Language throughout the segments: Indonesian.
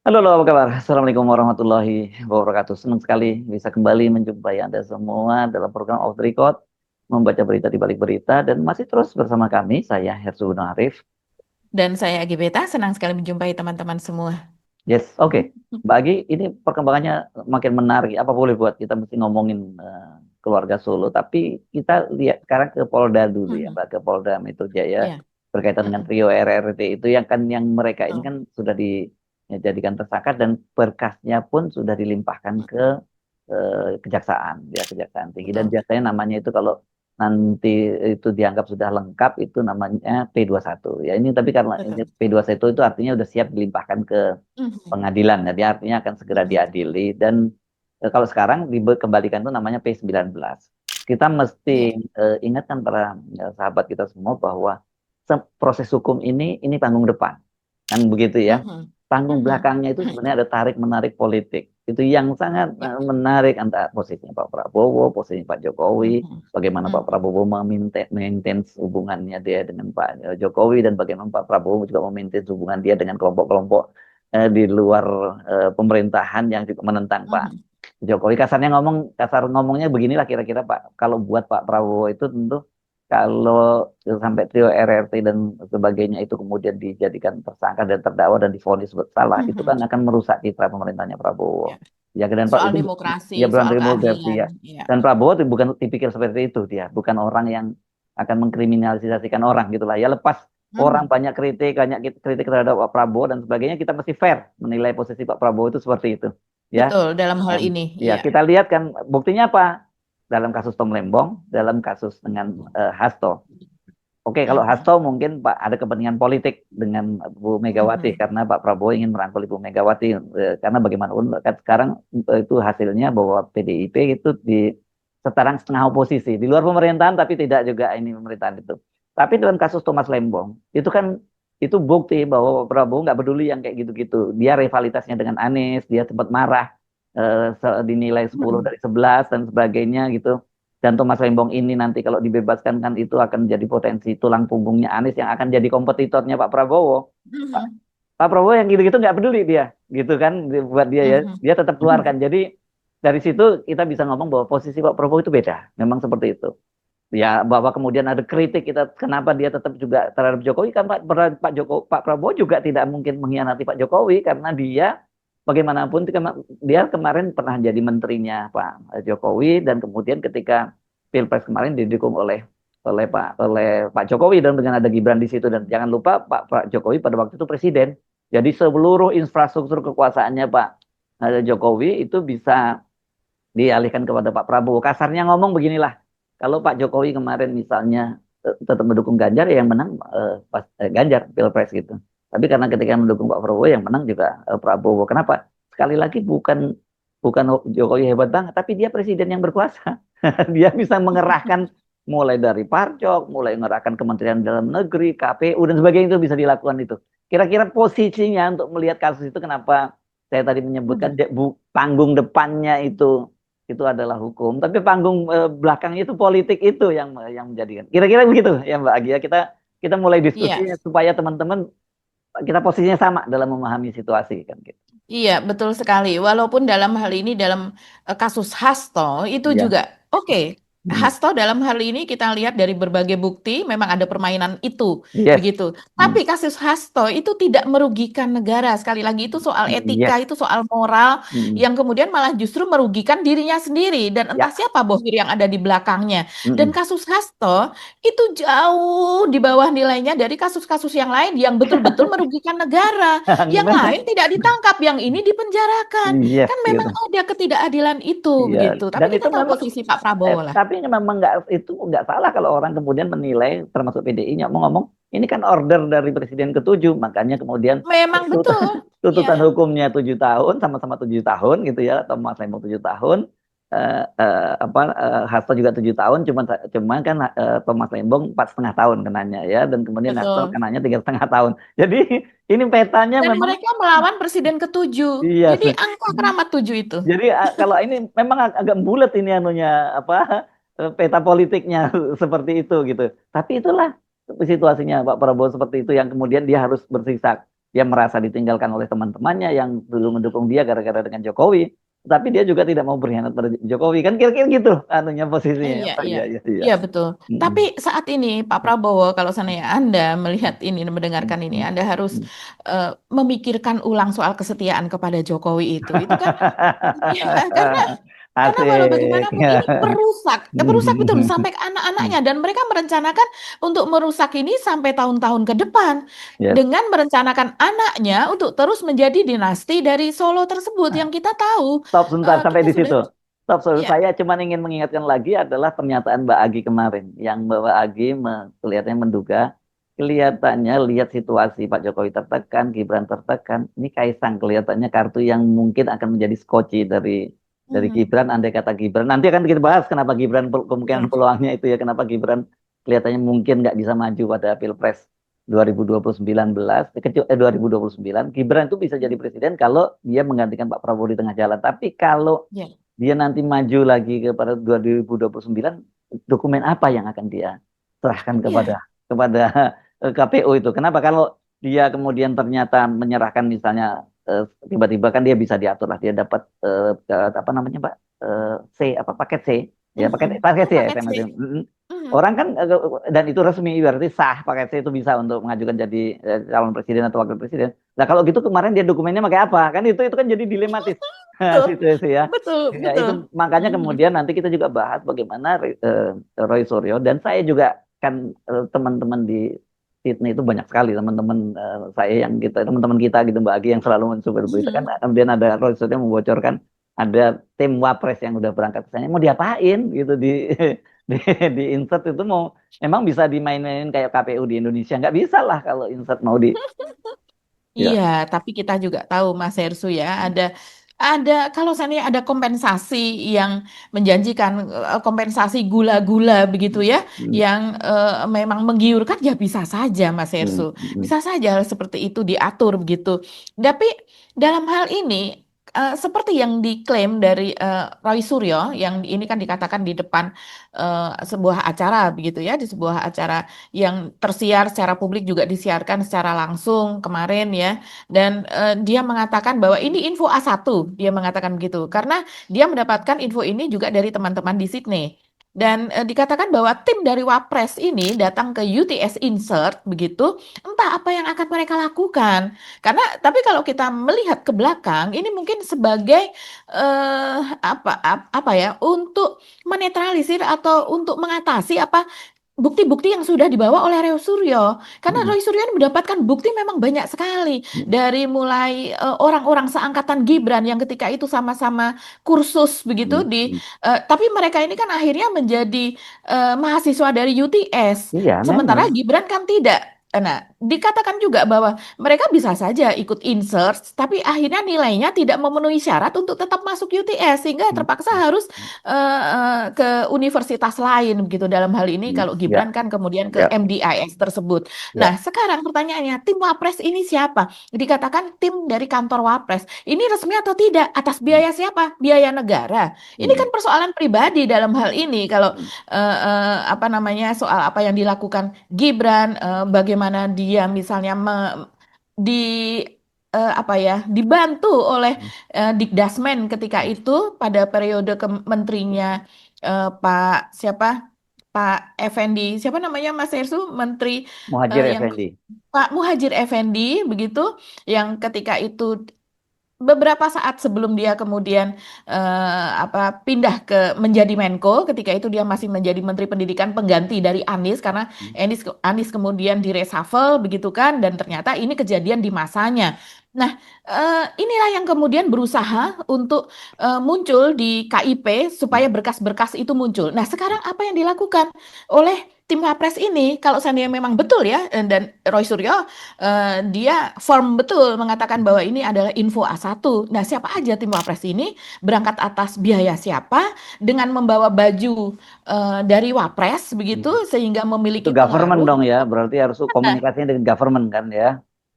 Halo, apa kabar? Assalamualaikum warahmatullahi wabarakatuh. Senang sekali bisa kembali menjumpai Anda semua dalam program Off the Record, membaca berita di balik berita, dan masih terus bersama kami, saya Hersu Arif. Dan saya Agi Beta, senang sekali menjumpai teman-teman semua. Yes, oke. Bagi ini perkembangannya makin menarik. Apa boleh buat kita mesti ngomongin keluarga Solo, tapi kita lihat sekarang ke Polda dulu ya, Mhm. Mbak, ke Polda Metro Jaya Ya, berkaitan dengan mhm, trio RRT itu yang mereka ini betul. kan sudah dijadikan tersangka dan berkasnya pun sudah dilimpahkan ke Mhm, kejaksaan, ya Kejaksaan Tinggi, dan betul. biasanya namanya itu kalau nanti itu dianggap sudah lengkap itu namanya P21 ya. Ini tapi karena ini Betul. P21 itu artinya sudah siap dilimpahkan ke Mhm, pengadilan, jadi artinya akan segera mhm, diadili. Dan kalau sekarang dikembalikan itu namanya P19. Kita mesti ya, ingatkan para sahabat kita semua bahwa proses hukum ini panggung depan, kan begitu ya. mhm, Panggung mhm, belakangnya itu mhm, sebenarnya ada tarik menarik politik, itu yang sangat ya, menarik, antara posisinya Pak Prabowo, posisi Pak Jokowi, mhm, bagaimana Pak mhm, Prabowo memaintain hubungannya dia dengan Pak Jokowi, dan bagaimana Pak Prabowo juga memaintain hubungan dia dengan kelompok-kelompok di luar pemerintahan yang juga menentang Pak mhm, Jokowi. Kasar ngomongnya beginilah kira-kira Pak. Kalau buat Pak Prabowo itu tentu kalau sampai trio RRT dan sebagainya itu kemudian dijadikan tersangka dan terdakwa dan divonis bersalah, itu kan mhm, akan merusak citra pemerintahnya ya. Prabowo. Ya, dan Pak Soal itu demokrasi, ya bukan soal demokrasi keadilan, ya. ya. Dan Prabowo itu bukan tipikal seperti itu, dia bukan orang yang akan mengkriminalisasikan orang gitulah. Ya, lepas orang Mhm, banyak kritik terhadap Pak Prabowo dan sebagainya, kita mesti fair menilai posisi Pak Prabowo itu seperti itu. Ya. betul, dalam hal Dan, ini, ya, iya. kita lihat kan buktinya apa? Dalam kasus Tom Lembong, dalam kasus dengan Hasto. Oke, kalau Mhm, Hasto mungkin Pak ada kepentingan politik dengan Bu Megawati mhm, karena Pak Prabowo ingin merangkul Ibu Megawati, karena bagaimanapun kan sekarang itu hasilnya bahwa PDIP itu di sekarang setengah oposisi di luar pemerintahan, tapi tidak juga ini pemerintahan itu. Tapi dalam kasus Thomas Lembong itu kan itu bukti bahwa Pak Prabowo nggak peduli yang kayak gitu-gitu. Dia rivalitasnya dengan Anies, dia sempat marah, dinilai 10 mhm, dari 11 dan sebagainya gitu. Dan Thomas Lembong ini nanti kalau dibebaskan kan itu akan jadi potensi tulang punggungnya Anies yang akan jadi kompetitornya Pak Prabowo. Pak, mhm, Pak Prabowo yang gitu-gitu nggak peduli dia, gitu kan, buat dia ya, mhm, dia tetap keluarkan. mhm. Jadi dari situ kita bisa ngomong bahwa posisi Pak Prabowo itu beda, memang seperti itu. Ya, bahwa kemudian ada kritik kita kenapa dia tetap juga terhadap Jokowi, kan Pak Prabowo juga tidak mungkin mengkhianati Pak Jokowi karena dia bagaimanapun dia kemarin pernah jadi menterinya Pak Jokowi, dan kemudian ketika Pilpres kemarin didukung oleh Pak Jokowi dan dengan ada Gibran di situ, dan jangan lupa Pak Jokowi pada waktu itu presiden. Jadi seluruh infrastruktur kekuasaannya Pak Jokowi itu bisa dialihkan kepada Pak Prabowo. Kasarnya ngomong beginilah, kalau Pak Jokowi kemarin misalnya tetap mendukung Ganjar, ya yang menang Ganjar Pilpres gitu. Tapi karena ketika mendukung Pak Prabowo, yang menang juga Prabowo. Kenapa? Sekali lagi bukan bukan Jokowi hebat banget, tapi dia presiden yang berkuasa. Dia bisa mengerahkan mulai dari Parcok, mulai mengerahkan Kementerian Dalam Negeri, KPU dan sebagainya, itu bisa dilakukan itu. Kira-kira posisinya untuk melihat kasus itu, kenapa saya tadi menyebutkan panggung depannya itu adalah hukum, tapi panggung belakangnya itu politik, itu yang menjadikan. Kira-kira begitu ya Mbak Agia. Kita mulai diskusi Iya. supaya teman-teman kita posisinya sama dalam memahami situasi kan gitu. Iya, betul sekali. Walaupun dalam hal ini, dalam kasus Hasto, itu Iya. juga oke. Hmm. Hasto dalam hal ini kita lihat dari berbagai bukti memang ada permainan itu, Yes. begitu. Hmm. Tapi kasus Hasto itu tidak merugikan negara. Sekali lagi itu soal etika, Yes. itu soal moral, Hmm. yang kemudian malah justru merugikan dirinya sendiri dan entah Ya. siapa bohir yang ada di belakangnya. Dan Hmm. kasus Hasto itu jauh di bawah nilainya dari kasus-kasus yang lain yang betul-betul merugikan negara. Yang lain tidak ditangkap, yang ini dipenjarakan. Yes Kan memang gitu. ada ketidakadilan itu Iya, begitu. Tapi dan kita itu tahu memang, posisi Pak Prabowo lah. tapi memang nggak salah kalau orang kemudian menilai, termasuk PDI-nya ngomong ini kan order dari Presiden ke-7, makanya kemudian Memang tuntutan, betul. Ya, tuntutan hukumnya 7 tahun, sama-sama 7 tahun gitu ya, atau Mas Lemo 7 tahun, Hasto juga 7 tahun, cuman kan Thomas Lembong 4,5 tahun kenanya ya, dan kemudian Hasto betul. kenanya 3,5 tahun. Jadi ini petanya Dan memang, mereka melawan Presiden ke-7. iya Jadi sih. angka keramat 7 itu. Jadi kalau ini memang agak bulat ini anunya, apa, peta politiknya seperti itu gitu. Tapi itulah situasinya Pak Prabowo seperti itu, yang kemudian dia harus bersikap. dia merasa ditinggalkan oleh teman-temannya yang dulu mendukung dia gara-gara dengan Jokowi, tapi dia juga tidak mau berkhianat pada Jokowi, kan kira-kira gitu anunya posisinya. Iya, Pak. iya, Iya. iya betul. Tapi Mm-mm. saat ini Pak Prabowo, kalau seandainya Anda melihat ini, mendengarkan ini, Mm-mm. Anda harus memikirkan ulang soal kesetiaan kepada Jokowi itu. Itu kan, ya, karena walau Asik. bagaimanapun ini perusak, perusak betul sampai ke anak-anaknya dan mereka merencanakan untuk merusak ini sampai tahun-tahun ke depan Yes. dengan merencanakan anaknya untuk terus menjadi dinasti dari Solo tersebut yang kita tahu. Stop sebentar sampai Kita di sudah, situ. Stop, ya. saya cuma ingin mengingatkan lagi adalah pernyataan Mbak Agi kemarin, yang Mbak Agi kelihatannya menduga, kelihatannya lihat situasi Pak Jokowi tertekan, Gibran tertekan, ini Kaisang kelihatannya kartu yang mungkin akan menjadi skoci dari Hmm, Gibran. Andai kata Gibran, nanti akan kita bahas kenapa Gibran kemungkinan betul. peluangnya itu ya, kenapa Gibran kelihatannya mungkin nggak bisa maju pada Pilpres 2029, 2029, Gibran itu bisa jadi presiden kalau dia menggantikan Pak Prabowo di tengah jalan. Tapi kalau Ya. dia nanti maju lagi kepada 2029, dokumen apa yang akan dia serahkan Iya, kepada KPU itu? Kenapa kalau dia kemudian ternyata menyerahkan misalnya tiba-tiba kan dia bisa diatur lah, dia dapat apa namanya Pak, C apa paket C, ya paket paket Oh, C ya paket saya C. masih. Mhm. Orang kan dan itu resmi berarti sah paket C itu bisa untuk mengajukan jadi calon presiden atau wakil presiden. Nah kalau gitu kemarin dia dokumennya pakai apa? Kan itu kan jadi dilematis Betul, situasi ya. betul, Ya betul. itu makanya Mhm. kemudian nanti kita juga bahas bagaimana Roy Suryo, dan saya juga kan teman-teman di Sydney itu banyak sekali teman-teman saya yang teman-teman kita gitu Mbak Agi yang selalu mensupport berita kan, Mhm. kemudian ada Roy Suryo membocorkan ada tim Wapres yang udah berangkat ke sana, mau diapain gitu di, di insert itu, mau emang bisa dimainin kayak KPU di Indonesia, nggak bisa lah kalau insert mau di ya. Iya, tapi kita juga tahu Mas Hersu ya, ada kalau seandainya ada kompensasi yang menjanjikan kompensasi gula-gula begitu ya, Hmm, yang memang menggiurkan ya bisa saja Mas Hersu, hmm, hmm, bisa saja seperti itu diatur begitu. Tapi dalam hal ini seperti yang diklaim dari Roy Suryo, yang ini kan dikatakan di depan sebuah acara begitu ya, di sebuah acara yang tersiar secara publik juga disiarkan secara langsung kemarin ya. Dan dia mengatakan bahwa ini info A1, dia mengatakan begitu. Karena dia mendapatkan info ini juga dari teman-teman di Sydney. Dan dikatakan bahwa tim dari Wapres ini datang ke UTS Insert begitu, entah apa yang akan mereka lakukan. Karena tapi kalau kita melihat ke belakang, ini mungkin sebagai apa ya, untuk menetralisir atau untuk mengatasi apa bukti-bukti yang sudah dibawa oleh Roy Suryo. Karena hmm, Roy Suryo ini mendapatkan bukti memang banyak sekali. hmm, Dari mulai orang-orang seangkatan Gibran yang ketika itu sama-sama kursus begitu di hmm. tapi mereka ini kan akhirnya menjadi mahasiswa dari UTS. Iya memang. Sementara Gibran kan tidak. Nah, dikatakan juga bahwa mereka bisa saja ikut insert, tapi akhirnya nilainya tidak memenuhi syarat untuk tetap masuk UTS, sehingga Hmm, terpaksa harus ke universitas lain begitu. Dalam hal ini kalau ya, Gibran kan kemudian ke ya, MDIS tersebut. ya. Nah, sekarang pertanyaannya, tim Wapres ini siapa? Dikatakan tim dari kantor Wapres. Ini resmi atau tidak? Atas biaya siapa? Biaya negara. Ini Hmm, kan persoalan pribadi dalam hal ini. Kalau hmm, apa namanya soal apa yang dilakukan Gibran, bagaimana dia misalnya di apa ya dibantu oleh hmm. Dikdasmen ketika itu pada periode menterinya Pak siapa Pak Effendi siapa namanya Mas Ersu Menteri Muhadjir yang Effendi. Pak Muhadjir Effendi begitu yang ketika itu beberapa saat sebelum dia kemudian apa pindah ke menjadi Menko, ketika itu dia masih menjadi Menteri Pendidikan pengganti dari Anies karena Hmm, Anies kemudian direshuffle begitu kan dan ternyata ini kejadian di masanya. Nah, inilah yang kemudian berusaha untuk muncul di KIP hmm, supaya berkas-berkas itu muncul. Nah, sekarang apa yang dilakukan oleh tim Wapres ini kalau seandainya memang betul ya dan Roy Suryo dia firm betul mengatakan bahwa ini adalah info A1. Nah, siapa aja tim Wapres ini berangkat atas biaya siapa dengan membawa baju dari Wapres begitu hmm. sehingga Itu memiliki government pengaruh. dong ya, berarti harus Nah, komunikasinya dengan government kan ya.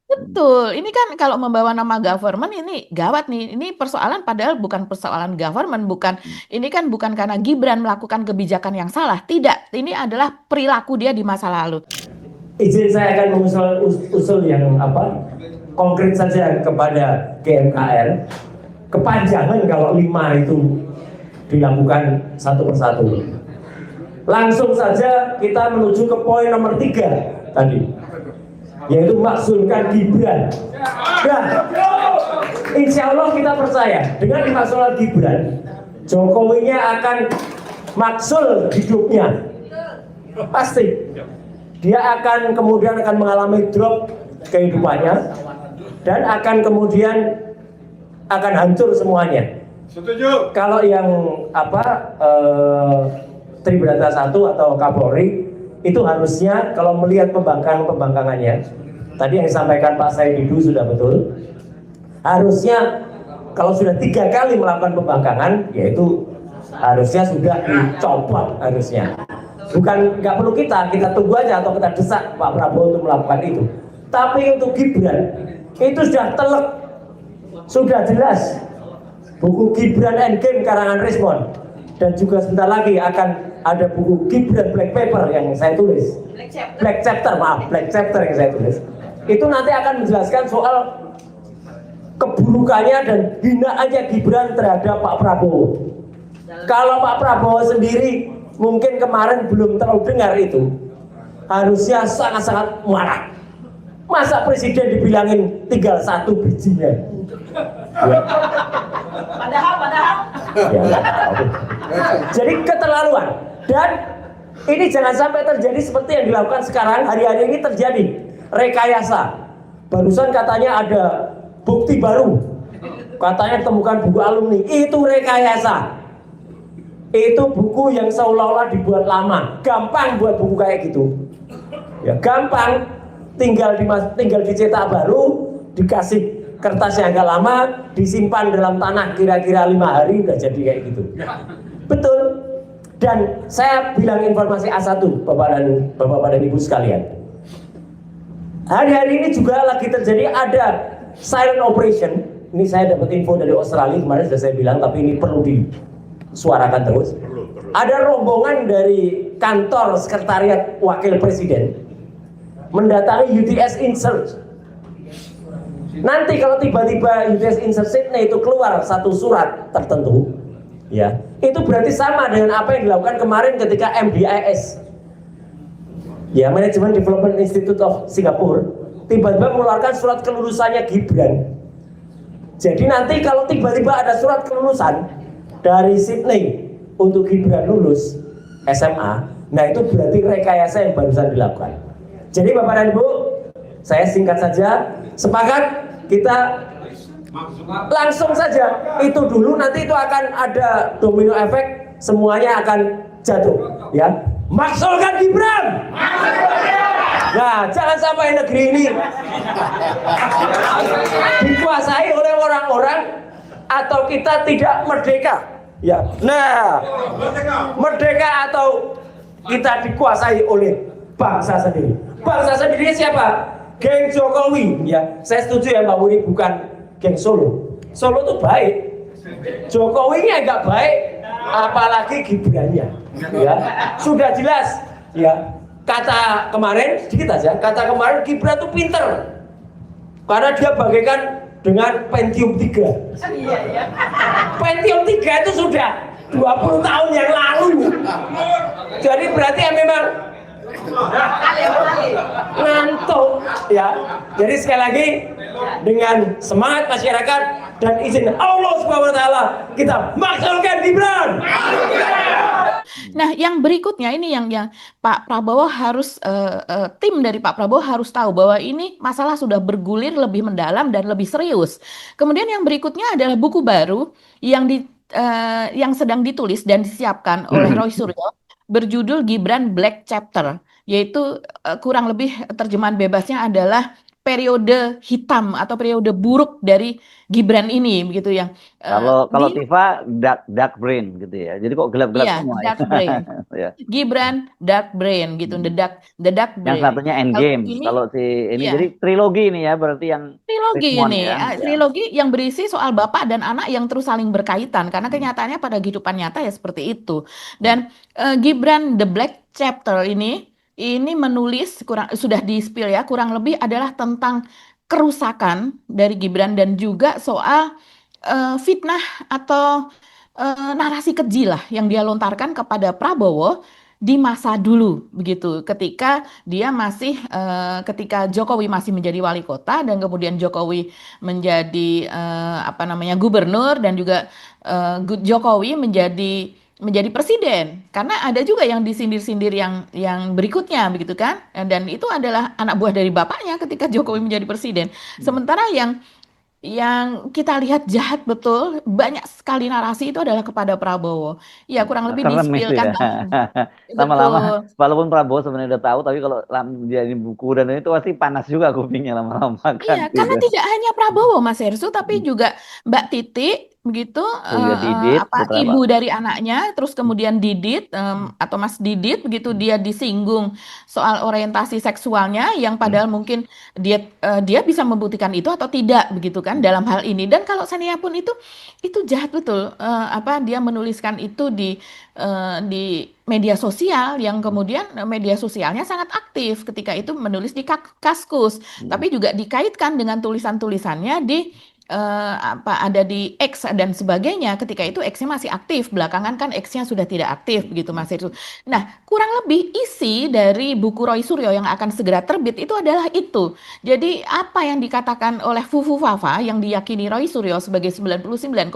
Hmm, betul. Ini kan kalau membawa nama government ini gawat nih. Ini persoalan padahal bukan persoalan government, bukan hmm, ini kan bukan karena Gibran melakukan kebijakan yang salah. Tidak, ini adalah perilaku dia di masa lalu. Izin saya akan mengusul usul yang apa konkret saja kepada GMKR, kepanjangan kalau 5 itu dilakukan satu persatu. Langsung saja kita menuju ke poin nomor 3 tadi, yaitu makzulkan Gibran. Nah, insya Allah kita percaya dengan dimakzulkan Gibran, Jokowinya akan makzul hidupnya, pasti. Dia akan kemudian mengalami drop kehidupannya dan akan kemudian akan hancur semuanya. Setuju. Kalau yang Tribrata 1 atau Kapolri itu harusnya kalau melihat pembangkangannya, tadi yang disampaikan Pak Said Didu sudah betul. Harusnya kalau sudah 3 kali melakukan pembangkangan, yaitu harusnya sudah dicopot harusnya. Bukan nggak perlu kita tunggu aja atau kita desak Pak Prabowo untuk melakukan itu. Tapi untuk Gibran itu sudah telek, sudah jelas. Buku Gibran Endgame karangan Rismond, dan juga sebentar lagi akan ada buku Gibran Black Paper yang saya tulis. Black Chapter yang saya tulis. Itu nanti akan menjelaskan soal keburukannya dan hinaannya Gibran terhadap Pak Prabowo. Kalau Pak Prabowo sendiri mungkin kemarin belum terlalu dengar itu, harusnya sangat-sangat marah. Masa presiden dibilangin tinggal 1 bijinya? Ya. Padahal. Ya, nggak tahu. Jadi keterlaluan. Dan ini jangan sampai terjadi seperti yang dilakukan sekarang. Hari-hari ini terjadi rekayasa. Barusan katanya ada bukti baru. Katanya ditemukan buku alumni. Itu rekayasa. Itu buku yang seolah-olah dibuat lama. Gampang buat buku kayak gitu. Ya, gampang. Tinggal dicetak baru, dikasih kertas yang agak lama, disimpan dalam tanah kira-kira 5 hari udah jadi kayak gitu. Betul. Dan saya bilang informasi A1 Bapak dan Ibu sekalian. Hari-hari ini juga lagi terjadi ada silent operation. Ini saya dapat info dari Australia kemarin sudah saya bilang, tapi ini perlu disuarakan terus. Ada rombongan dari kantor sekretariat wakil presiden mendatangi UTS Insert. Nanti kalau tiba-tiba UTS Insert Sydney itu keluar satu surat tertentu, ya, itu berarti sama dengan apa yang dilakukan kemarin ketika MDIS, ya, Management Development Institute of Singapore, tiba-tiba mengeluarkan surat kelulusannya Gibran. Jadi nanti kalau tiba-tiba ada surat kelulusan dari Sydney untuk Gibran lulus SMA, nah itu berarti rekayasa yang barusan dilakukan. Jadi Bapak dan Ibu, saya singkat saja, sepakat kita langsung saja itu dulu, nanti itu akan ada domino efek, semuanya akan jatuh, ya. Makzulkan Gibran. Nah, jangan sampai negeri ini dikuasai oleh orang-orang atau kita tidak merdeka, ya. Nah, merdeka atau kita dikuasai oleh bangsa sendiri. Bangsa sendiri siapa? Geng Jokowi, ya. Saya setuju ya Mbak Wuri, bukan geng Solo. Solo itu baik, Jokowinya nggak baik, apalagi Gibrannya, ya. Sudah jelas, ya. Kata kemarin, sedikit aja, kata kemarin Gibran itu pinter karena dia bagaikan dengan Pentium 3. Pentium 3 itu sudah 20 tahun yang lalu. Jadi berarti ya memang ngantuk, ya. Jadi sekali lagi dengan semangat masyarakat dan izin Allah Subhanahu wa taala, kita makzulkan Gibran. Nah, yang berikutnya ini yang Pak Prabowo harus tim dari Pak Prabowo harus tahu bahwa ini masalah sudah bergulir lebih mendalam dan lebih serius. Kemudian yang berikutnya adalah buku baru yang sedang ditulis dan disiapkan oleh Roy Suryo, berjudul Gibran Black Chapter, yaitu kurang lebih terjemahan bebasnya adalah periode hitam atau periode buruk dari Gibran ini, begitu yang kalau Tifa dark brain gitu ya. Jadi kok gelap-gelap iya, semua dark ya. brain. Ya. Gibran Dark Brain gitu, the dark Yang brain. satunya Endgame. Ini Kalau si ini iya, jadi trilogi ini ya, berarti yang trilogi Rismond ini, ya. Ya. trilogi yang berisi soal bapak dan anak yang terus saling berkaitan karena kenyataannya pada kehidupan nyata ya seperti itu. Dan Gibran The Black Chapter ini menulis sudah di-spill ya, kurang lebih adalah tentang kerusakan dari Gibran dan juga soal fitnah atau narasi keji lah yang dia lontarkan kepada Prabowo di masa dulu begitu ketika dia masih ketika Jokowi masih menjadi wali kota dan kemudian Jokowi menjadi apa namanya gubernur dan juga Jokowi menjadi presiden karena ada juga yang disindir-sindir yang berikutnya begitu kan dan itu adalah anak buah dari bapaknya ketika Jokowi menjadi presiden sementara yang kita lihat jahat betul banyak sekali narasi itu adalah kepada Prabowo ya kurang lebih Serem itu dispilkan ya. dalam Lama-lama, betul. walaupun Prabowo sebenarnya udah tahu, tapi kalau dia ini buku dan itu pasti panas juga kupingnya lama-lama kan Iya, karena gitu. tidak hanya Prabowo, Mas Hersu, tapi juga Mbak Titi, begitu, Juga Didit, apa putra ibu Pak. dari anaknya, terus kemudian Didit atau Mas Didit, begitu dia disinggung soal orientasi seksualnya, yang padahal mungkin dia bisa membuktikan itu atau tidak, begitu kan, dalam hal ini. Dan kalau Sania pun itu jahat betul, apa dia menuliskan itu di media sosial, yang kemudian media sosialnya sangat aktif ketika itu menulis di Kaskus. Tapi juga dikaitkan dengan tulisan-tulisannya di apa ada di X dan sebagainya. Ketika itu X-nya masih aktif, belakangan kan X-nya sudah tidak aktif begitu Mas Irsu. Nah, kurang lebih isi dari buku Roy Suryo yang akan segera terbit itu adalah itu. Jadi apa yang dikatakan oleh Fufu Fafa yang diyakini Roy Suryo sebagai 99,9%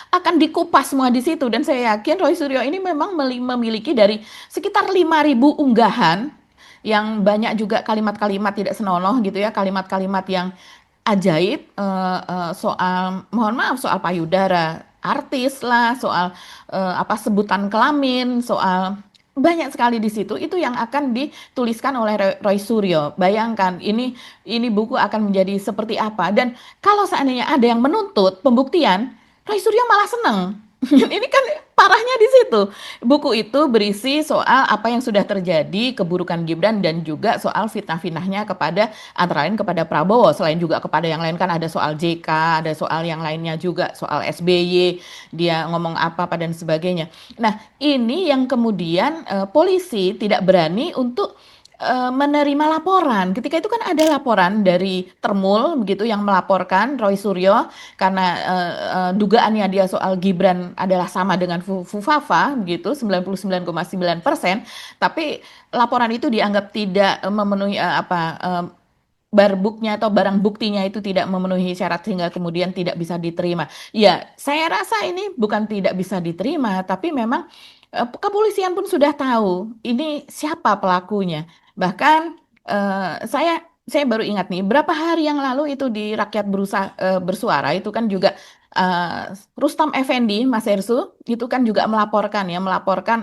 akan dikupas semua di situ dan saya yakin Roy Suryo ini memang memiliki dari sekitar 5.000 unggahan yang banyak juga kalimat-kalimat tidak senonoh gitu ya, kalimat-kalimat yang ajaib soal mohon maaf soal payudara artis lah, soal apa sebutan kelamin, soal banyak sekali di situ itu yang akan dituliskan oleh Roy Suryo. Bayangkan ini buku akan menjadi seperti apa dan kalau seandainya ada yang menuntut pembuktian, Roy Suryo malah seneng. Ini kan parahnya di situ. Buku itu berisi soal apa yang sudah terjadi, keburukan Gibran dan juga soal fitnah-fitnahnya kepada antara lain kepada Prabowo, selain juga kepada yang lain kan ada soal JK, ada soal yang lainnya juga, soal SBY, dia ngomong apa dan sebagainya. Nah, ini yang kemudian polisi tidak berani untuk menerima laporan. Ketika itu kan ada laporan dari Termul begitu yang melaporkan Roy Suryo karena dugaannya dia soal Gibran adalah sama dengan Fufafa begitu 99,9%, tapi laporan itu dianggap tidak memenuhi barbuknya atau barang buktinya itu tidak memenuhi syarat sehingga kemudian tidak bisa diterima. Ya, saya rasa ini bukan tidak bisa diterima, tapi memang kepolisian pun sudah tahu ini siapa pelakunya. Bahkan saya baru ingat nih, berapa hari yang lalu itu di Rakyat Bersuara itu kan juga Rustam Effendi, Mas Hersu, itu kan juga melaporkan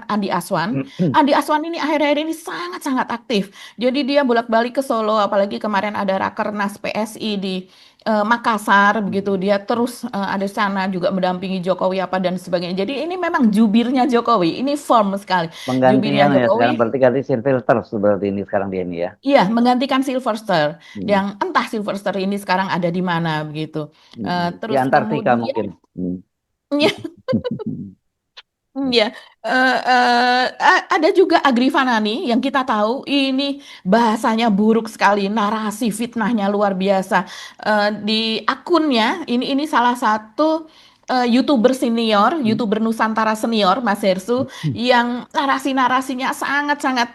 Andi Aswan. Andi Aswan ini akhir-akhir ini sangat-sangat aktif. Jadi dia bolak-balik ke Solo, apalagi kemarin ada Rakernas PSI di Makassar, begitu dia terus ada di sana juga mendampingi Jokowi apa dan sebagainya. Jadi ini memang jubirnya Jokowi, ini firm sekali. Jubirnya Penggantian ya sekarang Jokowi, berarti ganti Sylvester seperti ini sekarang dia ini ya. iya menggantikan Sylvester, Hmm. yang entah Sylvester ini sekarang ada di mana begitu. Di Terus Antartika kemudian, mungkin. Hmm. ya, ya, ada juga Agri Fanani yang kita tahu ini bahasanya buruk sekali, narasi fitnahnya luar biasa. Di akunnya ini salah satu YouTuber senior, YouTuber Nusantara senior, Mas Hersu, yang narasi-narasinya sangat-sangat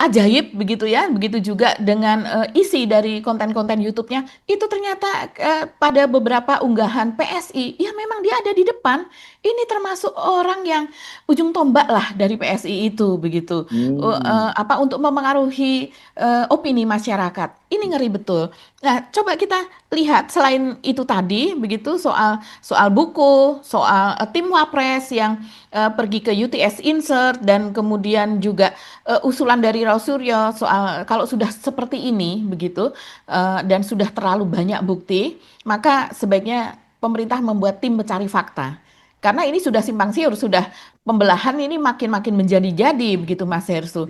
ajaib begitu ya, begitu juga dengan isi dari konten-konten YouTube-nya itu ternyata pada beberapa unggahan PSI, ya memang dia ada di depan. Ini termasuk orang yang ujung tombak lah dari PSI itu begitu. Apa untuk memengaruhi opini masyarakat. Ini ngeri betul. Nah, coba kita lihat selain itu tadi begitu soal buku, soal tim Wapres yang pergi ke UTS Insert dan kemudian juga usulan dari Raul Suryo soal kalau sudah seperti ini begitu dan sudah terlalu banyak bukti, maka sebaiknya pemerintah membuat tim pencari fakta. Karena ini sudah simpang siur, sudah pembelahan ini makin-makin menjadi-jadi begitu Mas Hersu.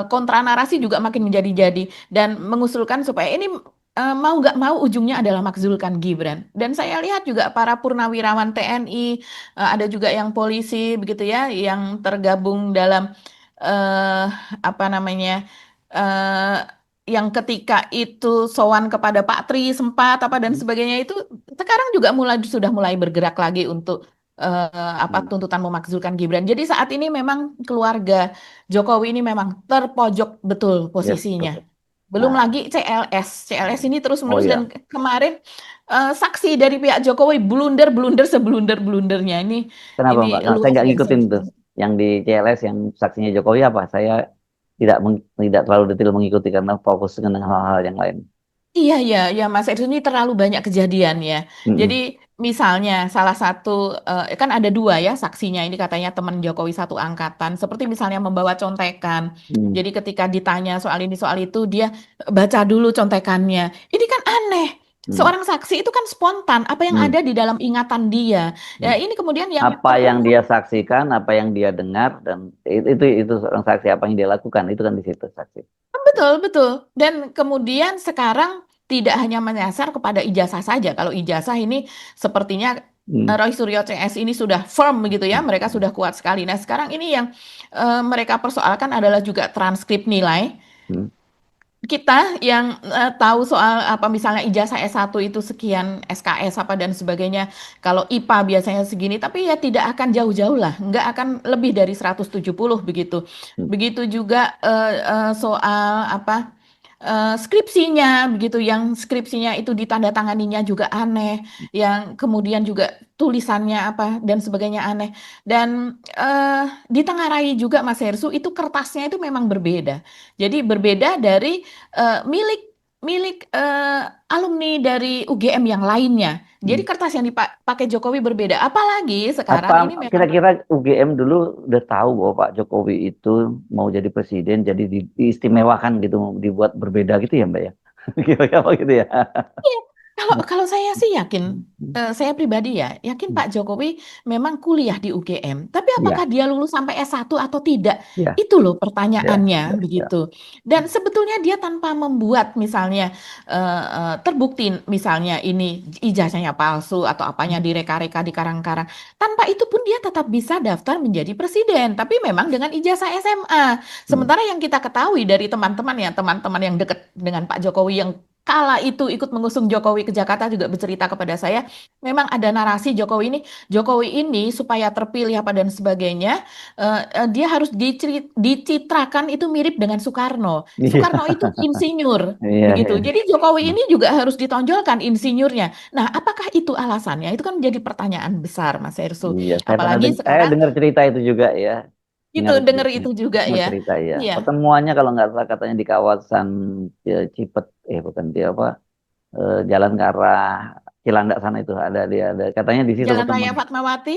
Kontra narasi juga makin menjadi-jadi dan mengusulkan supaya ini mau nggak mau ujungnya adalah makzulkan Gibran. Dan saya lihat juga para purnawirawan TNI, ada juga yang polisi begitu ya, yang tergabung dalam apa namanya eh yang ketika itu sowan kepada Pak Tri sempat apa dan sebagainya itu sekarang juga sudah mulai bergerak lagi untuk tuntutan memakzulkan Gibran. Jadi saat ini memang keluarga Jokowi ini memang terpojok betul Yes, posisinya. betul. Belum Nah, lagi CLS ini oh terus-menerus ya, dan kemarin saksi dari pihak Jokowi blunder seblunder-blundernya kenapa Mbak? ini Nah, saya luar nggak biasa. ngikutin tuh. Yang di CLS yang saksinya Jokowi apa? Saya tidak terlalu detail mengikuti karena fokus dengan hal-hal yang lain. Iya, Mas Edu ini terlalu banyak kejadian ya. Jadi Mm-mm. misalnya salah satu kan ada dua ya saksinya ini katanya teman Jokowi satu angkatan. Seperti misalnya membawa contekan. Mm. Jadi ketika ditanya soal ini soal itu dia baca dulu contekannya. Ini kan aneh. Mm. Seorang saksi itu kan spontan apa yang Mm. ada di dalam ingatan dia. Ya Mm. ini kemudian yang Apa perlu yang dia saksikan, apa yang dia dengar, dan itu seorang saksi apa yang dia lakukan itu kan di situ saksi. betul. Dan kemudian sekarang tidak hanya menyasar kepada ijazah saja. Kalau ijazah ini sepertinya Mm. Roy Suryo CS ini sudah firm begitu ya, mereka sudah kuat sekali. Nah, sekarang ini yang mereka persoalkan adalah juga transkrip nilai. Mm. Kita yang tahu soal apa misalnya ijazah S1 itu sekian SKS apa dan sebagainya. Kalau IPA biasanya segini, tapi ya tidak akan jauh-jauh lah, nggak akan lebih dari 170 begitu. Mm. Begitu juga soal apa skripsinya begitu yang skripsinya itu ditandatanganinya juga aneh yang kemudian juga tulisannya apa dan sebagainya aneh dan ditengarai juga Mas Hersu itu kertasnya itu memang berbeda jadi berbeda dari milik milik alumni dari UGM yang lainnya jadi Mm. kertas yang dipakai Jokowi berbeda apalagi Apa sekarang ini memang kira-kira UGM dulu udah tahu bahwa Pak Jokowi itu mau jadi presiden, jadi diistimewakan gitu, dibuat berbeda gitu ya Mbak ya? Kira-kira apa gitu ya? iya, kalau saya sih yakin, saya pribadi ya, yakin Mm. Pak Jokowi memang kuliah di UGM. Tapi apakah Iya, dia lulus sampai S1 atau tidak? iya, Itu loh iya, pertanyaannya, iya, iya. begitu. Dan sebetulnya dia tanpa membuat misalnya terbukti misalnya ini ijazahnya palsu atau apanya direka-reka di karang-karang. Tanpa itu pun dia tetap bisa daftar menjadi presiden. Tapi memang dengan ijazah SMA. Mm. Sementara yang kita ketahui dari teman-teman ya, teman-teman yang dekat dengan Pak Jokowi yang kala itu ikut mengusung Jokowi ke Jakarta juga bercerita kepada saya, memang ada narasi Jokowi ini supaya terpilih apa dan sebagainya, dia harus dicitrakan itu mirip dengan Soekarno. Iya, Soekarno itu insinyur, iya, begitu. iya. Jadi Jokowi ini juga harus ditonjolkan insinyurnya. Nah, apakah itu alasannya? Itu kan menjadi pertanyaan besar, Mas Ersu. Iya, Apalagi saya sekarang dengar cerita itu juga ya. itu Dengar, dengar itu juga dengar ya. cerita ya. Iya. Pertemuannya kalau nggak salah katanya di kawasan Cipet, bukan dia apa, jalan ke arah Cilandak sana itu ada dia ada katanya di situ Jalan Raya pertemuan. Fatmawati.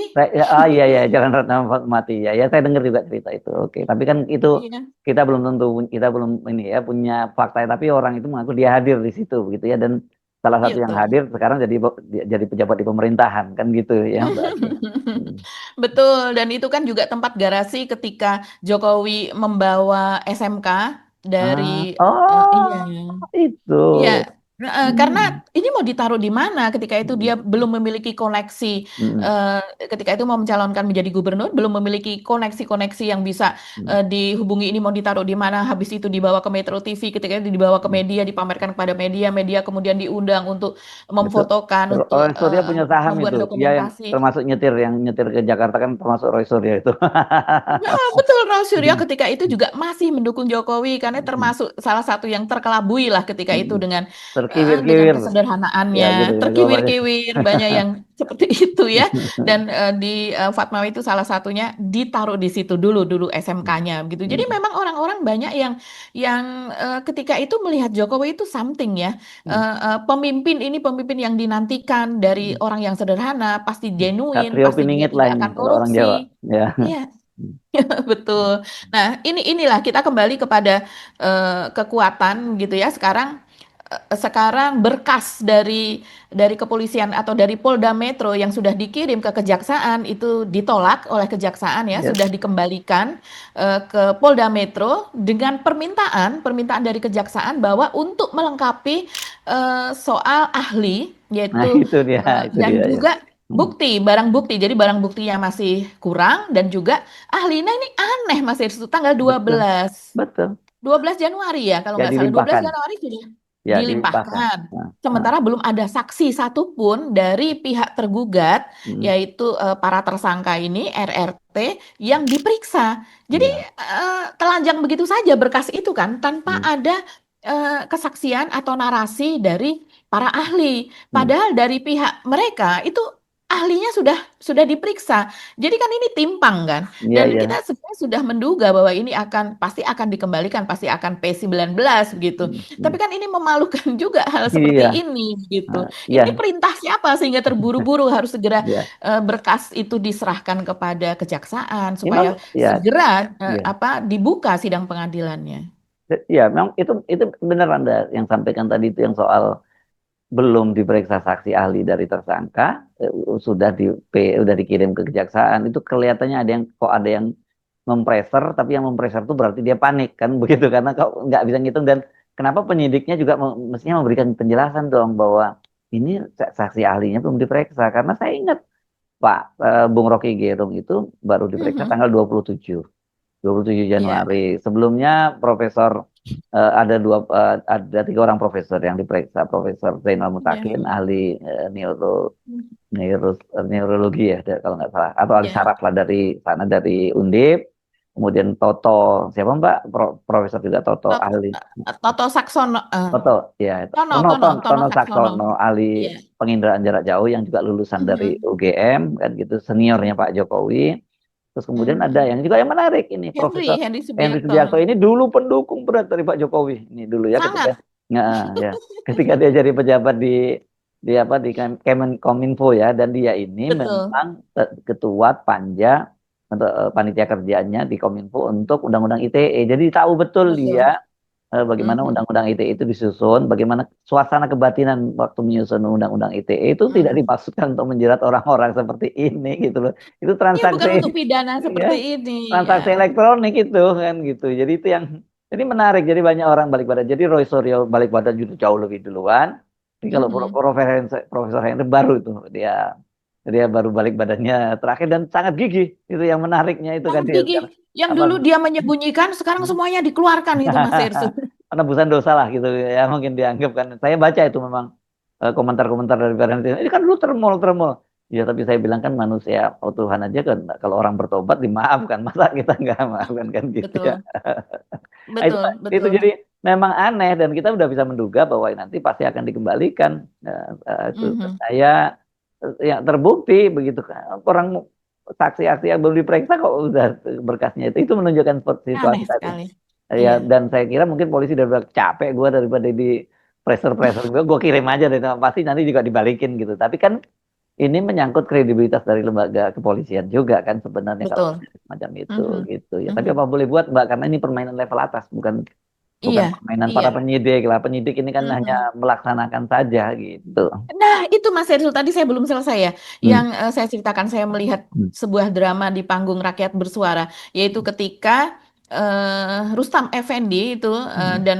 Iya ya Jalan Ratna Mati ya. Ya saya dengar juga cerita itu. Oke, tapi kan itu Iya. kita belum tentu kita belum ini ya punya fakta tapi orang itu mengaku dia hadir di situ begitu ya dan salah satu yang Gitu. hadir sekarang jadi pejabat di pemerintahan kan gitu ya Mbak. Hmm. Betul, dan itu kan juga tempat garasi ketika Jokowi membawa SMK Ah, dari iya. oh itu. Iya, karena Hmm. ini mau ditaruh di mana ketika itu dia belum memiliki koneksi, Hmm. eh, ketika itu mau mencalonkan menjadi gubernur, belum memiliki koneksi-koneksi yang bisa Hmm. dihubungi ini mau ditaruh di mana, habis itu dibawa ke Metro TV, ketika itu dibawa ke Hmm. media, dipamerkan kepada media, media kemudian diundang untuk Betul. memfotokan, untuk Roy Suryo punya saham membuat itu. Dia yang dokumentasi. termasuk nyetir yang nyetir ke Jakarta kan termasuk Roy Suryo itu. Nah, betul Raul Suryo ketika itu juga masih mendukung Jokowi karena termasuk salah satu yang terkelabui lah ketika itu dengan Terkiwir-kiwir. Ya kesederhanaannya, gitu gitu banyak. terkiwir-kiwir banyak yang seperti itu ya. Dan di Fatmawi itu salah satunya ditaruh di situ dulu SMK-nya gitu. Jadi memang orang-orang banyak yang ketika itu melihat Jokowi itu something ya. Pemimpin yang dinantikan dari orang yang sederhana, pasti genuine, Satrio pasti dia Piningit lah tidak ini akan kalau orang Jawa. korupsi. Ya. Iya, betul. Nah, inilah kita kembali kepada kekuatan gitu ya. Sekarang berkas dari kepolisian atau dari Polda Metro yang sudah dikirim ke kejaksaan itu ditolak oleh kejaksaan ya, Yes. sudah dikembalikan ke Polda Metro dengan permintaan dari kejaksaan bahwa untuk melengkapi soal ahli Nah yaitu itu dia, itu dan dia ya. juga barang bukti. Jadi barang buktinya masih kurang dan juga ahli. Nah, ini aneh Mas Irsu tanggal Betul, 12. betul. 12 Januari ya kalau Ya nggak salah. 12 dilimpahkan, Januari sudah ya dilimpahkan. dilimpahkan. Nah, nah, Sementara belum ada saksi satupun dari pihak tergugat, mm, yaitu para tersangka ini, RRT, yang diperiksa. Jadi ya, telanjang begitu saja berkas itu kan, tanpa mm, ada kesaksian atau narasi dari para ahli. mm, Padahal dari pihak mereka itu ahlinya sudah diperiksa. Jadi kan ini timpang kan. iya, Dan iya, kita sebenarnya sudah menduga bahwa ini pasti akan dikembalikan, pasti akan P19 begitu. Tapi mm. kan ini memalukan juga hal seperti Iya, ini gitu. nah, Ini iya, perintah siapa sehingga terburu-buru harus segera iya. berkas itu diserahkan kepada kejaksaan Memang, supaya ya, segera iya. dibuka sidang pengadilannya. Ya, memang itu benar Anda yang sampaikan tadi itu yang soal belum diperiksa saksi ahli dari tersangka, sudah dikirim ke kejaksaan, itu kelihatannya ada yang mempreser, tapi yang mempreser itu berarti dia panik kan begitu, karena kau nggak bisa ngitung. Dan kenapa penyidiknya juga mestinya memberikan penjelasan dong bahwa ini saksi ahlinya belum diperiksa, karena saya ingat Pak Bung Rocky Gerung itu baru diperiksa Mhm. tanggal 27 Iya. Januari. Sebelumnya ada 3 orang profesor yang diperiksa. Profesor Zainal Iya. Mutakin, ahli neurologi ya, kalau nggak salah, atau ahli Iya. saraf lah dari sana, dari Undip. Kemudian Toto, siapa Mbak? Profesor juga Toto, Tot- ahli Toto Saksono, Toto, ya, Tono Tono Saksono. Saksono, ahli Iya. penginderaan jarak jauh yang juga lulusan dari Mhm. UGM kan gitu, seniornya Pak Jokowi. Terus kemudian ada Mhm. yang juga yang menarik ini, Profesor Henry Henry Subiakto. Subiakto ini dulu pendukung berat dari Pak Jokowi. Ini dulu ya ketika Sangat. ya ketika dia jadi pejabat di apa di Kominfo ya, dan dia ini Betul. memang ketua panja untuk panitia kerjanya di Kominfo untuk Undang-Undang ITE. Jadi tahu betul dia Betul. bagaimana Mhm. Undang-Undang ITE itu disusun, bagaimana suasana kebatinan waktu menyusun Undang-Undang ITE itu tidak Mhm. dimaksudkan untuk menjerat orang-orang seperti ini gitu loh. Itu Iya, bukan untuk transaksi pidana seperti ya, ini. transaksi Ya. elektronik itu kan gitu. Jadi itu yang jadi menarik. Jadi banyak orang balik badan. Jadi Roy Suryo balik badan juga jauh lebih duluan. Jadi kalau Mhm. Profesor Henry baru itu dia baru balik badannya terakhir, dan sangat gigih. Itu yang menariknya itu kan Sangat dia gigih. sekarang Yang apa dulu dia menyembunyikan, sekarang semuanya dikeluarkan itu Mas Ersu. penebusan dosa lah gitu ya, mungkin dianggap kan. Saya baca itu memang komentar-komentar dari Valentino. Ini kan dulu termol. Ya, tapi saya bilang kan manusia, Tuhan aja kan kalau orang bertobat dimaafkan, masa kita nggak maafkan kan gitu ya. Betul, Nah, itu betul, itu betul. jadi memang aneh, dan kita udah bisa menduga bahwa nanti pasti akan dikembalikan. Itu Mhm. saya yang terbukti begitu kan, orang saksi-saksi yang belum diperiksa kok udah berkasnya itu menunjukkan situasi Aneh tadi. sekali. Ya, Iya, dan saya kira mungkin polisi udah bilang, capek gue daripada di pressure gue kirim aja deh, pasti nanti juga dibalikin gitu. Tapi kan ini menyangkut kredibilitas dari lembaga kepolisian juga kan sebenarnya kalau betul. macam itu Mhm. gitu ya. Tapi Mhm. apa boleh buat Mbak, karena ini permainan level atas, bukan bukan Iya, permainan iya. para penyidik lah. Penyidik ini kan Mhm. hanya melaksanakan saja gitu. Nah, itu Mas Ersu tadi saya belum selesai ya. Hmm. Yang saya ceritakan saya melihat Hmm. sebuah drama di panggung rakyat bersuara, yaitu ketika Rustam Effendi itu Hmm. dan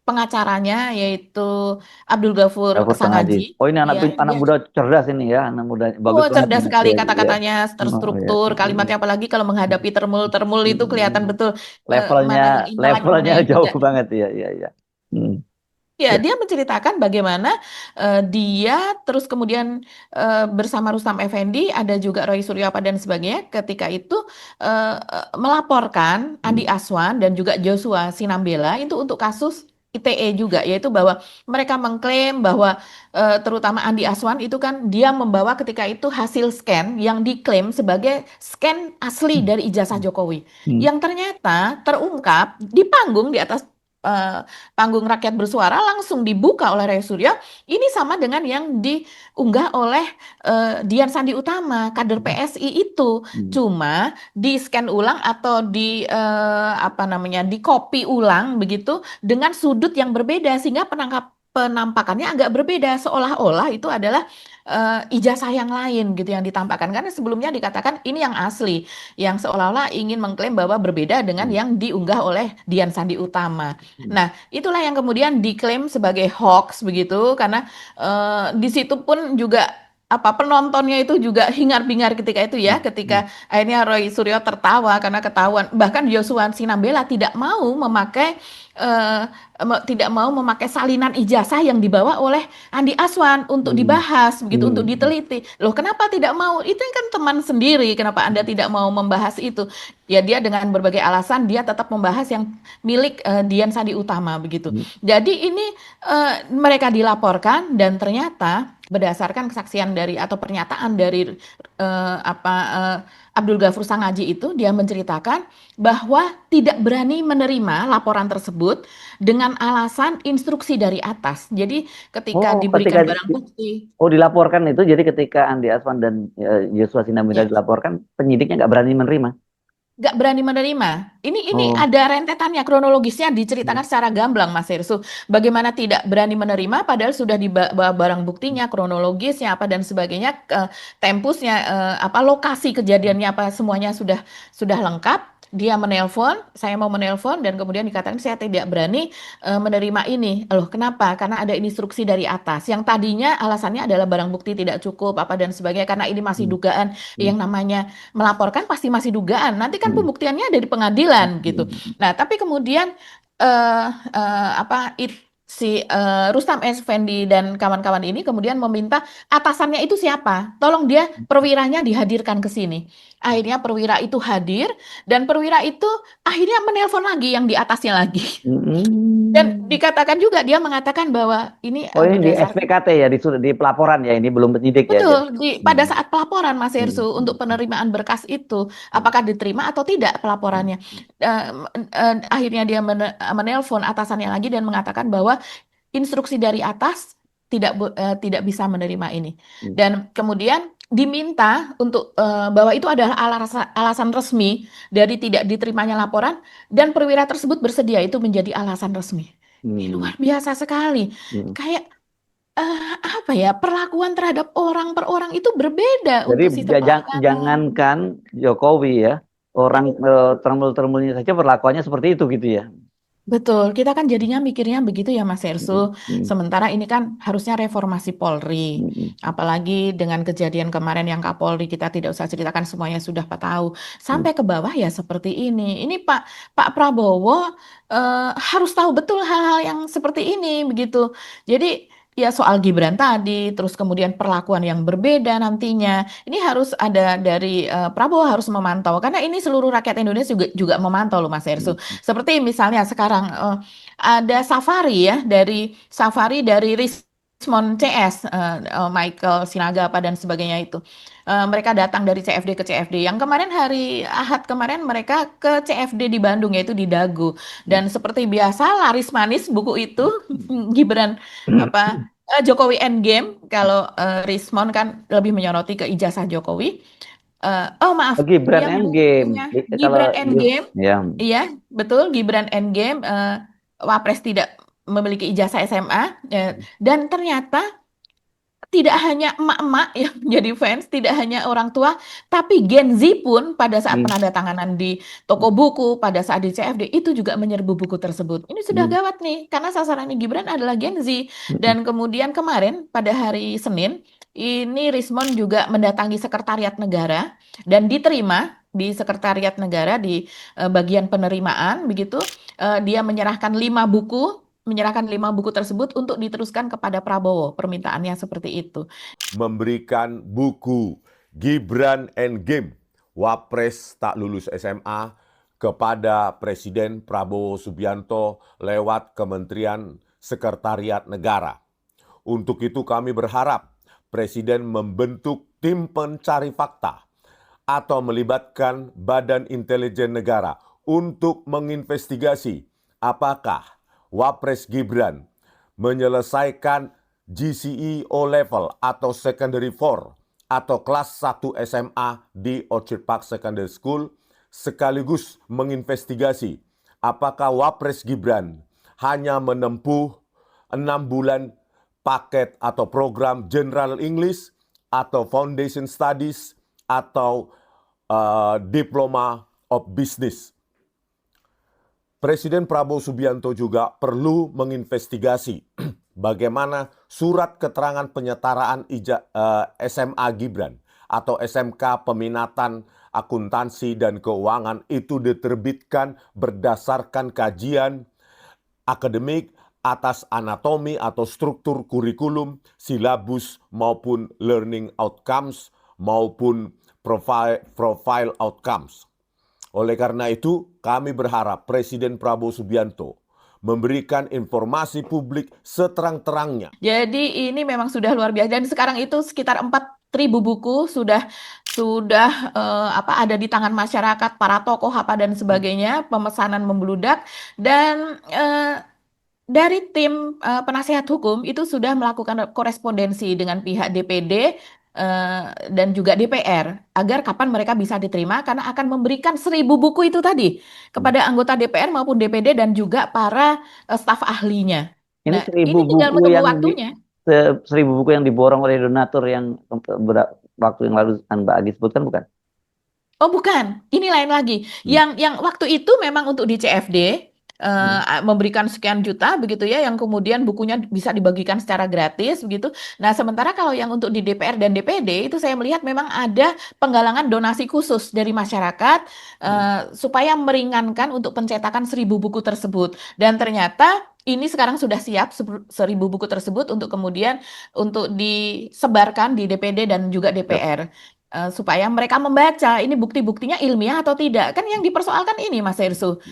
pengacaranya yaitu Abdul Ghafur Dapur Sengaji. Sangaji, Oh, ini anak ya, anak dia muda cerdas ini ya, anak muda bagus banget cerdas ini. sekali Iya, iya. kata-katanya Oh, iya. terstruktur, kalimatnya apalagi kalau menghadapi termul-termul itu kelihatan Hmm. betul Levelnya mana intelek mana levelnya yang jauh tidak. banget ya, iya, iya. Hmm. Ya, Ya. dia menceritakan bagaimana dia terus kemudian bersama Rustam Effendi, ada juga Roy Suryoapa dan sebagainya, ketika itu melaporkan Hmm. Andi Aswan dan juga Joshua Sinambela itu untuk kasus ITE juga, yaitu bahwa mereka mengklaim bahwa terutama Andi Aswan itu kan dia membawa ketika itu hasil scan yang diklaim sebagai scan asli dari ijazah Jokowi, Hmm. yang ternyata terungkap di panggung di atas eh, panggung rakyat bersuara langsung dibuka oleh Ray Suryo. Ini sama dengan yang diunggah oleh Dian Sandi Utama, kader PSI itu. Hmm. Cuma di scan ulang atau di apa namanya, di copy ulang begitu dengan sudut yang berbeda sehingga penampakannya agak berbeda, seolah-olah itu adalah ijazah yang lain gitu yang ditampakkan, karena sebelumnya dikatakan ini yang asli, yang seolah-olah ingin mengklaim bahwa berbeda dengan Hmm. yang diunggah oleh Dian Sandi Utama. Hmm. Nah, itulah yang kemudian diklaim sebagai hoax begitu, karena di situ pun juga penontonnya itu juga hingar-bingar ketika itu ya, ketika akhirnya Roy Suryo tertawa karena ketahuan, bahkan Joshua Sinambela tidak mau memakai salinan ijazah yang dibawa oleh Andi Aswan untuk dibahas begitu, untuk diteliti. Loh, kenapa tidak mau? Itu kan teman sendiri, kenapa Anda tidak mau membahas itu? Ya, dia dengan berbagai alasan dia tetap membahas yang milik Dian Sadi Utama begitu. Jadi ini mereka dilaporkan dan ternyata berdasarkan kesaksian dari atau pernyataan dari Abdul Ghafur Sangaji itu, dia menceritakan bahwa tidak berani menerima laporan tersebut dengan alasan instruksi dari atas. Jadi ketika Oh, diberikan barang bukti, dilaporkan itu, jadi ketika Andi Aswan dan Joshua Sinambela ya, dilaporkan, penyidiknya nggak berani menerima. nggak berani menerima. Ini Oh, ada rentetannya, kronologisnya diceritakan secara gamblang, Mas Hersu. Bagaimana tidak berani menerima, padahal sudah dibawa barang buktinya, kronologisnya apa dan sebagainya, tempusnya, lokasi kejadiannya apa, semuanya sudah lengkap. Dia menelpon, saya mau menelpon, dan kemudian dikatakan saya tidak berani menerima ini. Loh, kenapa? Karena ada instruksi dari atas. Yang tadinya alasannya adalah barang bukti tidak cukup apa dan sebagainya, karena ini masih dugaan. Yang namanya melaporkan pasti masih dugaan. Nanti kan pembuktiannya ada di pengadilan gitu. Nah, tapi kemudian eh Rustam Effendi dan kawan-kawan ini kemudian meminta atasannya itu siapa? Tolong dia perwiranya dihadirkan ke sini. Akhirnya perwira itu hadir dan perwira itu akhirnya menelpon lagi yang di atasnya lagi. Dan dikatakan juga, dia mengatakan bahwa ini Oh, ini di berdasarkan. SPKT ya, di pelaporan ya, ini belum penyidik ya. Betul, pada Hmm. saat pelaporan Mas Hersu untuk penerimaan berkas itu, apakah diterima atau tidak pelaporannya. Akhirnya dia menelpon atasannya lagi dan mengatakan bahwa instruksi dari atas tidak bisa menerima ini. Dan kemudian diminta untuk bahwa itu adalah alasan resmi dari tidak diterimanya laporan, dan perwira tersebut bersedia itu menjadi alasan resmi. Ini luar biasa sekali. Kayak perlakuan terhadap orang per orang itu berbeda Jadi untuk sistem keamanan. jangankan Jokowi ya, orang termul-termulnya saja perlakuannya seperti itu gitu ya. Betul, kita kan jadinya mikirnya begitu ya Mas Hersu. Sementara ini kan harusnya reformasi Polri. Apalagi dengan kejadian kemarin yang Kapolri, kita tidak usah ceritakan, semuanya sudah tahu. Sampai ke bawah ya seperti ini. Ini Pak Prabowo harus tahu betul hal-hal yang seperti ini begitu. Jadi ya soal Gibran tadi, terus kemudian perlakuan yang berbeda nantinya. Ini harus ada dari Prabowo harus memantau, karena ini seluruh rakyat Indonesia juga memantau loh Mas Hersu. Seperti misalnya sekarang ada safari dari Rismon CS, Michael Sinaga apa dan sebagainya itu. Mereka datang dari CFD ke CFD. Yang kemarin hari Ahad kemarin mereka ke CFD di Bandung, yaitu di Dago. Dan seperti biasa laris manis buku itu Gibran Jokowi Endgame. Kalau Rismon kan lebih menyoroti ke ijazah Jokowi. Maaf, Gibran yang Endgame. bukunya Kalau Gibran Endgame, ya. iya betul, Gibran Endgame, Wapres tidak memiliki ijazah SMA, dan ternyata tidak hanya emak-emak yang menjadi fans, tidak hanya orang tua, tapi Gen Z pun pada saat penandatanganan di toko buku, pada saat di CFD, itu juga menyerbu buku tersebut. Ini sudah gawat nih, karena sasarannya Gibran adalah Gen Z. Dan kemudian kemarin, pada hari Senin, ini Rismon juga mendatangi Sekretariat Negara, dan diterima di Sekretariat Negara di bagian penerimaan, begitu. Dia menyerahkan 5 buku tersebut untuk diteruskan kepada Prabowo. Permintaannya seperti itu. Memberikan buku Gibran Endgame, Wapres tak lulus SMA, kepada Presiden Prabowo Subianto lewat Kementerian Sekretariat Negara. Untuk itu kami berharap Presiden membentuk tim pencari fakta atau melibatkan Badan Intelijen Negara untuk menginvestigasi apakah Wapres Gibran menyelesaikan GCE O-Level atau Secondary 4 atau kelas 1 SMA di Orchard Park Secondary School, sekaligus menginvestigasi apakah Wapres Gibran hanya menempuh 6 bulan paket atau program General English atau Foundation Studies atau Diploma of Business. Presiden Prabowo Subianto juga perlu menginvestigasi bagaimana surat keterangan penyetaraan SMA Gibran atau SMK Peminatan Akuntansi dan Keuangan itu diterbitkan berdasarkan kajian akademik atas anatomi atau struktur kurikulum, silabus maupun learning outcomes maupun profile outcomes. Oleh karena itu, kami berharap Presiden Prabowo Subianto memberikan informasi publik seterang-terangnya. Jadi ini memang sudah luar biasa, dan sekarang itu sekitar 4.000 buku sudah ada di tangan masyarakat, para tokoh apa dan sebagainya, pemesanan membludak, dan dari tim penasihat hukum itu sudah melakukan korespondensi dengan pihak DPD dan juga DPR agar kapan mereka bisa diterima, karena akan memberikan 1.000 buku itu tadi kepada anggota DPR maupun DPD dan juga para staf ahlinya. Ini Nah, 1.000 ini tinggal buku menunggu yang waktunya. 1.000 buku yang diborong oleh donatur yang waktu yang lalu Mbak Agi sebutkan, bukan? Oh bukan, ini lain lagi. Yang waktu itu memang untuk di CFD memberikan sekian juta begitu ya, yang kemudian bukunya bisa dibagikan secara gratis begitu. Nah, sementara kalau yang untuk di DPR dan DPD itu saya melihat memang ada penggalangan donasi khusus dari masyarakat supaya meringankan untuk pencetakan 1.000 buku tersebut. Dan ternyata ini sekarang sudah siap 1.000 buku tersebut untuk kemudian untuk disebarkan di DPD dan juga DPR. Supaya mereka membaca ini bukti-buktinya ilmiah atau tidak. Kan yang dipersoalkan ini Mas Hersu,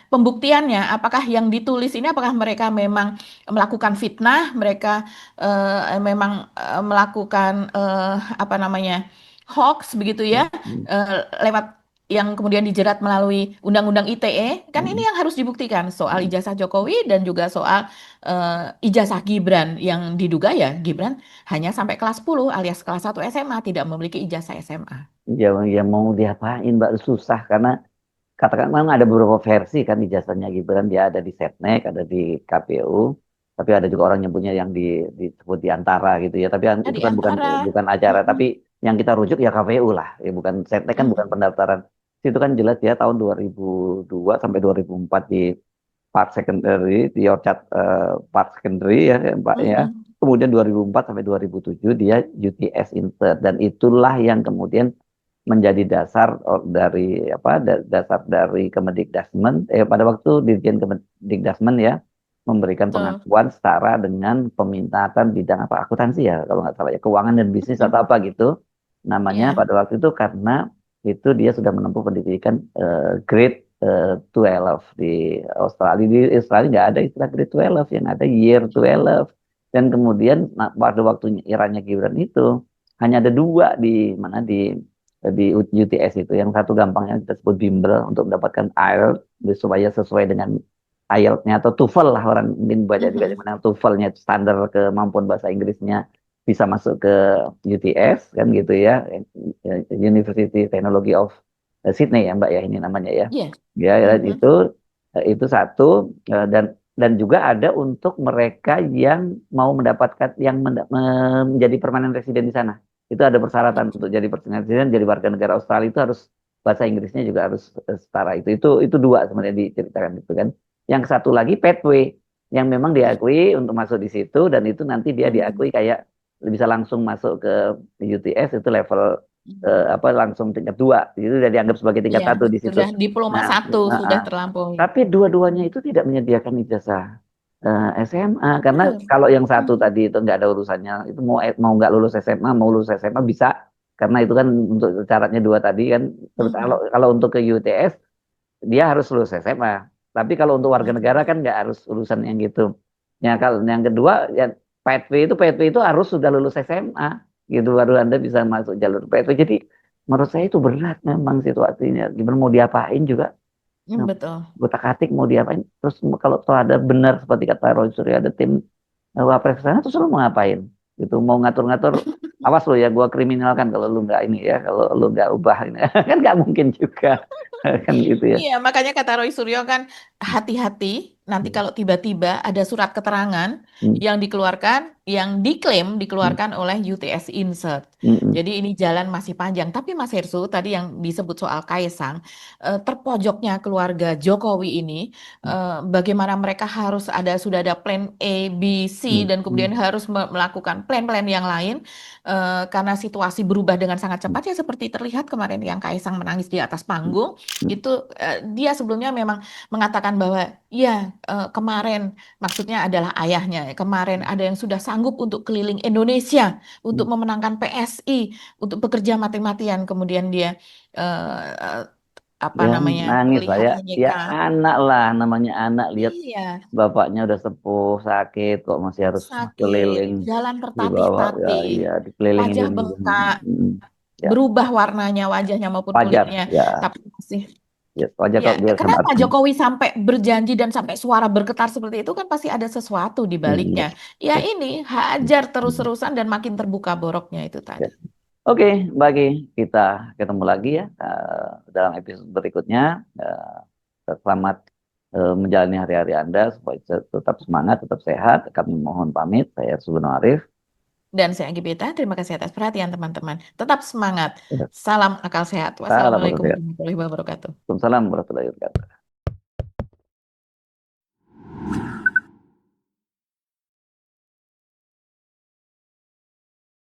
pembuktiannya, apakah yang ditulis ini apakah mereka memang melakukan fitnah, mereka memang melakukan hoax begitu ya, lewat yang kemudian dijerat melalui Undang-Undang ITE. Kan ini yang harus dibuktikan, soal ijazah Jokowi dan juga soal ijazah Gibran, yang diduga ya Gibran hanya sampai kelas 10 alias kelas 1 SMA, tidak memiliki ijazah SMA. Ya mau diapain Mbak, susah karena katakan memang ada beberapa versi kan ijazahnya Gibran, dia ada di Setnek, ada di KPU, tapi ada juga orang nyebutnya yang disebut di antara gitu ya, tapi itu kan bukan acara, tapi yang kita rujuk ya KPU lah, ya bukan Setnek kan, bukan pendaftaran. Itu kan jelas ya tahun 2002 sampai 2004 di Part Secondary, di Orchard Part Secondary ya Mbak ya. Kemudian 2004 sampai 2007 dia UTS Inter, dan itulah yang kemudian menjadi dasar dari Kemendikdasmen pada waktu Dirjen Kemendikdasmen ya, memberikan pengakuan setara dengan peminatan bidang akuntansi ya kalau nggak salah ya, keuangan dan bisnis atau apa gitu namanya pada waktu itu, karena itu dia sudah menempuh pendidikan grade 12 di Australia. Di Australia nggak ada istilah grade 12, yang ada year 12. Dan kemudian pada waktu eranya Gibran itu hanya ada 2 di UTS itu. Yang satu gampangnya kita sebut bimbel untuk mendapatkan IELTS supaya sesuai dengan IELTS-nya atau TOEFL lah, orang mungkin baca juga mana TOEFL-nya, standar kemampuan bahasa Inggrisnya bisa masuk ke UTS kan gitu ya, University Technology of Sydney ya Mbak ya, ini namanya ya. Ya itu satu, dan juga ada untuk mereka yang mau mendapatkan menjadi permanen residen di sana. Itu ada persyaratan untuk jadi permanen residen, jadi warga negara Australia itu harus bahasa Inggrisnya juga harus setara. Itu 2 sebenarnya diceritakan itu kan. Yang satu lagi pathway yang memang diakui untuk masuk di situ, dan itu nanti dia diakui kayak bisa langsung masuk ke UTS, itu level langsung tingkat 2, itu sudah dianggap sebagai tingkat 1 di situ. Sudah diploma 1 sudah terlampaui. Tapi dua-duanya itu tidak menyediakan ijazah SMA, karena kalau yang satu tadi itu nggak ada urusannya, itu mau nggak lulus SMA, mau lulus SMA bisa, karena itu kan untuk syaratnya 2 tadi kan. Terus kalau untuk ke UTS dia harus lulus SMA, tapi kalau untuk warga negara kan nggak harus urusan yang gitu. Ya kalau yang kedua ya pathway itu harus sudah lulus SMA gitu, baru Anda bisa masuk jalur pathway. Jadi menurut saya itu berat memang situasinya. Gimana mau diapain juga? Betul. Gotak-atik mau diapain? Terus kalau ada benar seperti kata Roy Suryo, ada tim wapres sana, terus lu mau ngapain? Gitu, mau ngatur-ngatur, awas lo ya, gua kriminalkan kalau lu nggak ini ya, kalau lu nggak ubah ini. Kan nggak mungkin juga. Kan gitu ya. Iya, makanya kata Roy Suryo kan hati-hati nanti kalau tiba-tiba ada surat keterangan Hmm, yang dikeluarkan, yang diklaim hmm, dikeluarkan oleh UTS Insert. hmm, Jadi ini jalan masih panjang. Tapi Mas Hersu tadi yang disebut soal Kaisang, terpojoknya keluarga Jokowi ini, bagaimana mereka harus sudah ada plan A, B, C, hmm, dan kemudian harus melakukan plan-plan yang lain karena situasi berubah dengan sangat cepat ya seperti terlihat kemarin yang Kaisang menangis di atas panggung itu dia sebelumnya memang mengatakan bahwa ya kemarin maksudnya adalah ayahnya kemarin ada yang sudah sanggup untuk keliling Indonesia untuk memenangkan PSI untuk bekerja mati-matian kemudian dia apa Ya namanya nangis lah melihat ya. Ya Anyeka. anak lah, namanya anak, lihat Iya, bapaknya udah sepuh, sakit, kok masih harus sakit, keliling jalan dibawa, ya tertatih-tatih, iya dikelilingin wajah Indonesia. bengkak, Ya berubah warnanya wajahnya maupun wajar, kulitnya, ya, tapi masih. ya wajar Ya, kalau dia sama kenapa Jokowi sampai berjanji dan sampai suara bergetar seperti itu kan pasti ada sesuatu di baliknya. Ya ini hajar terus-terusan dan makin terbuka boroknya itu Ya. tadi. Oke, bagi kita ketemu lagi ya dalam episode berikutnya. Selamat menjalani hari-hari Anda supaya tetap semangat, tetap sehat. Kami mohon pamit. Saya Sugeng Arif. Dan saya Gibeta, terima kasih atas perhatian teman-teman. Tetap semangat. Salam akal sehat. Salam Wassalamualaikum warahmatullahi wabarakatuh. Waalaikumsalam warahmatullahi wabarakatuh.